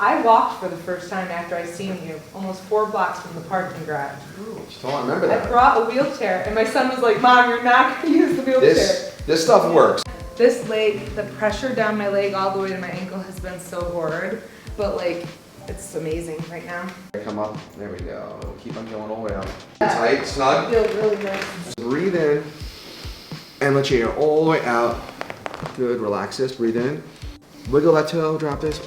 I walked for the first time after I seen you, almost 4 blocks from the parking garage. Ooh, don't remember that. I brought a wheelchair, and my son was like, "Mom, you're not going to use the wheelchair." This stuff works. This leg, the pressure down my leg all the way to my ankle has been so horrid, but like, it's amazing right now. Come up. There we go. Keep on going all the way out. Tight, snug. Feels really nice. Breathe in and let your air all the way out. Good. Relax this. Breathe in. Wiggle that toe. Drop this.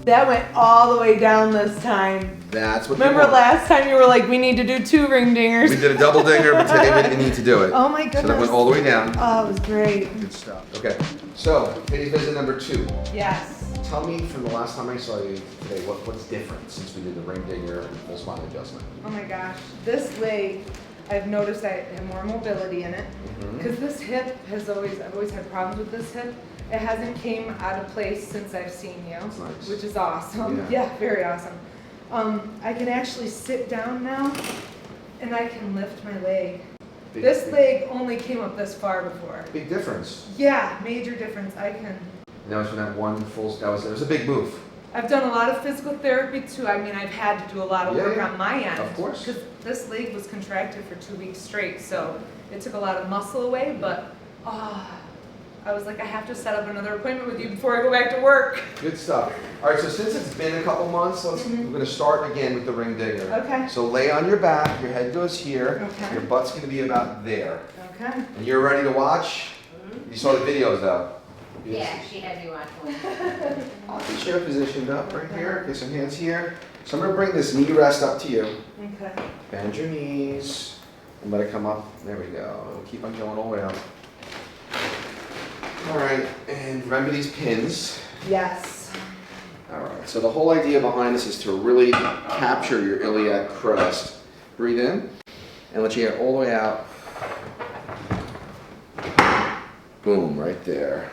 That went all the way down this time. That's what. Remember last time you were like, we need to do 2 ring dingers. We did a double dinger, but today we didn't need to do it. Oh my goodness. So that went all the way down. Oh, it was great. Good stuff. Okay. So, Katie's visit number 2. Yes. Tell me from the last time I saw you today, what's different since we did the ring dinger and full spine adjustment? Oh my gosh. This leg, I've noticed I have more mobility in it. Because this hip I've always had problems with this hip. It hasn't came out of place since I've seen you, Nice. which is awesome. Yeah, very awesome. I can actually sit down now, and I can lift my leg. This leg only came up this far before. Big difference. Yeah, major difference. I can. And that was from that one full. That was a big move. I've done a lot of physical therapy too. I mean, I've had to do a lot of work on my end. Of course. Because this leg was contracted for 2 weeks straight, so it took a lot of muscle away. But I was like, I have to set up another appointment with you before I go back to work. Good stuff. All right, so since it's been a couple months, we're going to start again with the ring dinger. Okay. So lay on your back, your head goes here, Okay. your butt's going to be about there. Okay. And you're ready to watch? You saw the videos though? Yeah, she had me watch one. I'll get you positioned up right here. Okay, some hands here. So I'm going to bring this knee rest up to you. Okay. Bend your knees and let it come up. There we go. Keep on going all the way up. All right, and remember these pins. Yes. All right, so the whole idea behind this is to really capture your iliac crest. Breathe in and let your air all the way out. Boom, right there.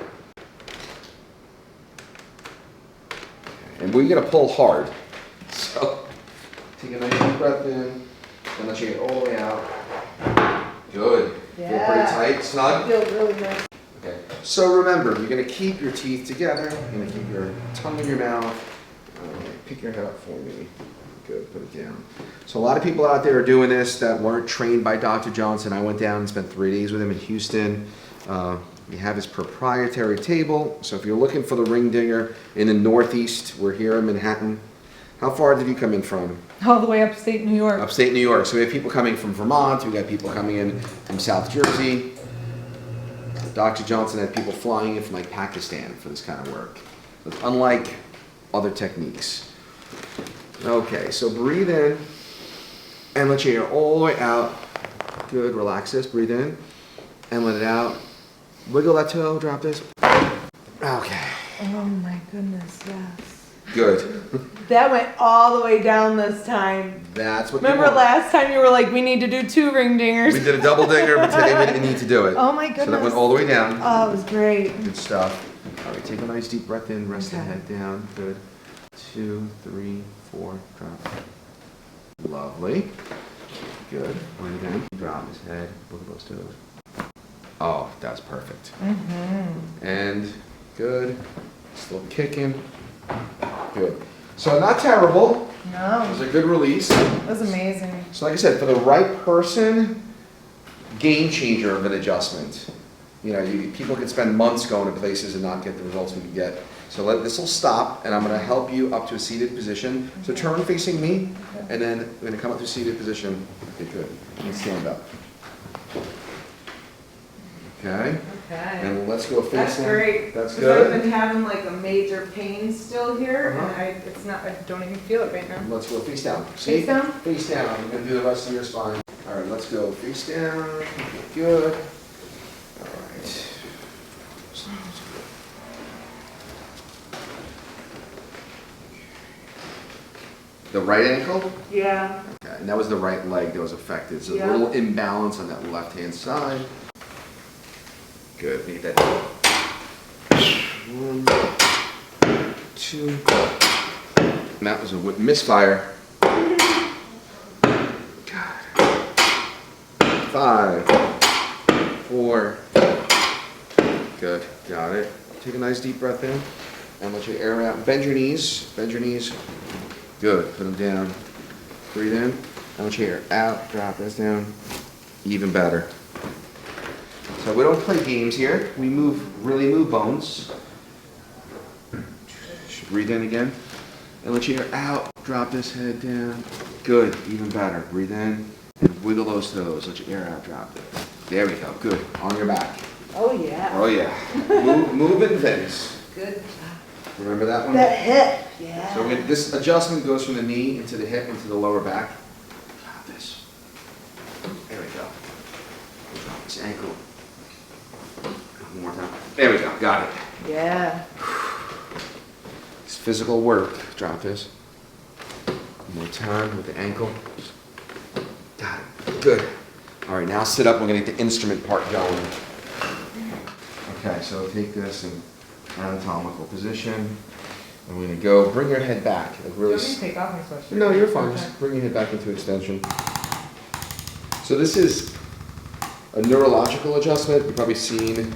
And we're gonna pull hard. So take a nice deep breath in and let your air all the way out. Good. Yeah. Feel pretty tight, snug? Feels really nice. Okay. So remember, you're going to keep your teeth together. You're going to keep your tongue in your mouth. Pick your head up for me. Good. Put it down. So a lot of people out there are doing this that weren't trained by Dr. Johnson. I went down and spent 3 days with him in Houston. We have his proprietary table. So if you're looking for the ring dinger in the Northeast, we're here in Manhattan. How far did you come in from? All the way upstate New York. Upstate New York. So we have people coming from Vermont. We got people coming in from South Jersey. Dr. Johnson had people flying in from like Pakistan for this kind of work. So it's unlike other techniques. Okay, so breathe in and let your air all the way out. Good, relax this, breathe in and let it out. Wiggle that toe, drop this. Okay. Oh my goodness, yes. Good. That went all the way down this time. That's what Remember last time you were like, we need to do 2 ring dingers. We did a double dinger, but today we didn't need to do it. Oh my goodness. So that went all the way down. Oh, it was great. Good stuff. All right, take a nice deep breath in, rest the Okay. head down. Good. 2, 3, 4, drop. Lovely. Good. Breathe in. Drop his head. Look at those toes. Oh, that's perfect. And good. Still kicking. Good. So not terrible. It No, was a good release. it was amazing. So like I said, for the right person, game changer of an adjustment. You know, people can spend months going to places and not get the results we can get. So this will stop, and I'm going to help you up to a seated position. So turn facing me, and then we're going to come up to a seated position. Okay, good. And stand up. Okay. Okay. And let's go face That's down. great. That's 'Cause good. I've been having like a major pain still here, Uh-huh. and I don't even feel it right now. Let's go face down. Face down? Face down. I'm going to do the rest of your spine. All right, let's go face down. Good. All right. The right ankle? Yeah. Okay, and that was the right leg that was affected. So Yeah. a little imbalance on that left-hand side. Good. Need that. 1, 2. And that was a misfire. God. 5, 4. Good. Got it. Take a nice deep breath in and let your air out. Bend your knees, bend your knees. Good, put them down. Breathe in, and let your air out, drop this down. Even better. So we don't play games here. We really move bones. Breathe in again, and let your air out, drop this head down. Good, even better. Breathe in, and wiggle those toes. Let your air out, drop it. There we go, good. On your back. Oh, yeah. Oh yeah. Moving things. Good. Remember that one? That hip, yeah. So this adjustment goes from the knee into the hip into the lower back. Drop this. There we go. Drop this ankle. One more time. There we go. Got it. Yeah. It's physical work. Drop this. One more time with the ankle. Got it. Good. All right, now sit up. We're going to get the instrument part going. Okay, so take this in anatomical position. And we're going to go, bring your head back. Like really. Let me take off my sweatshirt. No, you're fine. Okay. Just bring your head back into extension. So this is a neurological adjustment. You've probably seen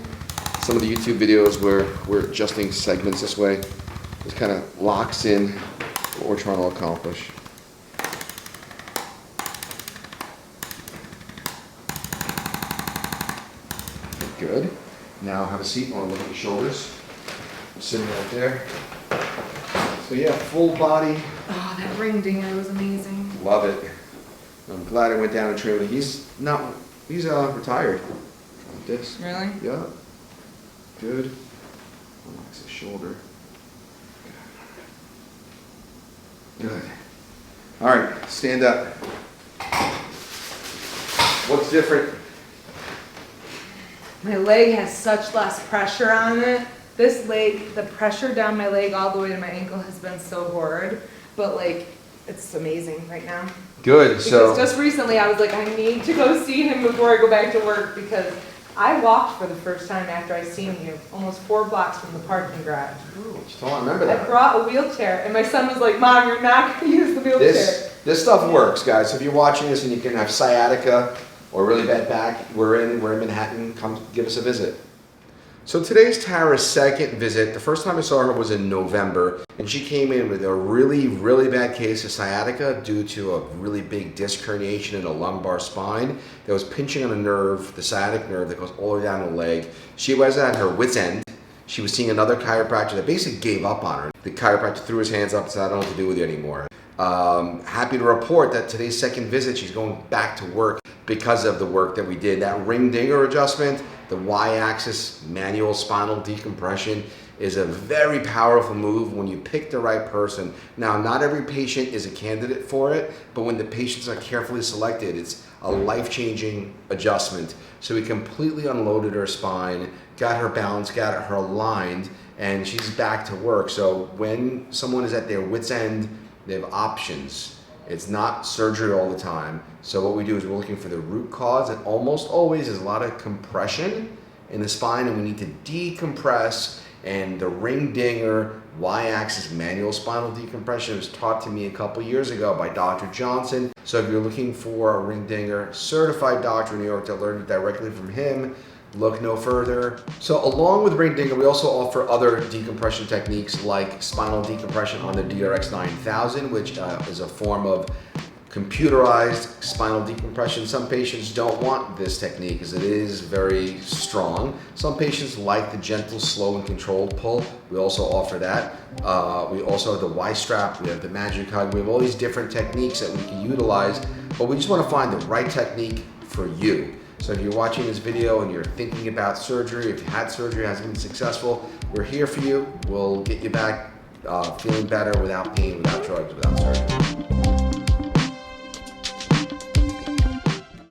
some of the YouTube videos where we're adjusting segments this way. This kind of locks in what we're trying to accomplish. Good. Now have a seat. I want to look at your shoulders. I'm sitting right there. So yeah, full body. Oh, that ring dinger was amazing. Love it. I'm glad I went down and trained with him. He's retired. Like this. Really? Yeah. Good. Relax his shoulder. Good. All right, stand up. What's different? My leg has such less pressure on it. This leg, the pressure down my leg all the way to my ankle has been so horrid, but like, it's amazing right now. Good. Because So just recently I was like, I need to go see him before I go back to work because I walked for the first time after I seen you, almost 4 blocks from the parking garage. I remember I that. brought a wheelchair and my son was like, Mom, you're not gonna use the wheelchair. This stuff works, guys. So if you're watching this and you can have sciatica or really bad back, we're in Manhattan. Come give us a visit. So today's Tara's second visit. The first time I saw her was in November, and she came in with a really, really bad case of sciatica due to a really big disc herniation in the lumbar spine that was pinching on a nerve, the sciatic nerve that goes all the way down the leg. She was at her wit's end. She was seeing another chiropractor that basically gave up on her. The chiropractor threw his hands up and said, I don't know what to do with you anymore. Happy to report that today's second visit, she's going back to work because of the work that we did. That ring dinger adjustment, the Y-axis manual spinal decompression is a very powerful move when you pick the right person. Now, not every patient is a candidate for it, but when the patients are carefully selected, it's a life-changing adjustment. So we completely unloaded her spine, got her balanced, got her aligned, and she's back to work. So when someone is at their wit's end, they have options. It's not surgery all the time. So what we do is we're looking for the root cause, and almost always there's a lot of compression in the spine, and we need to decompress. And the ring dinger Y-axis manual spinal decompression was taught to me a couple years ago by Dr. Johnson. So if you're looking for a ring dinger certified doctor in New York that learned it directly from him, look no further. So along with ring dinger, we also offer other decompression techniques like spinal decompression on the DRX 9000, which is a form of computerized spinal decompression. Some patients don't want this technique because it is very strong. Some patients like the gentle, slow, and controlled pull. We also offer that. We also have the Y-strap, we have the magic hug. We have all these different techniques that we can utilize, but we just want to find the right technique for you. So if you're watching this video and you're thinking about surgery, if you had surgery, hasn't been successful, we're here for you. We'll get you back feeling better without pain, without drugs, without surgery.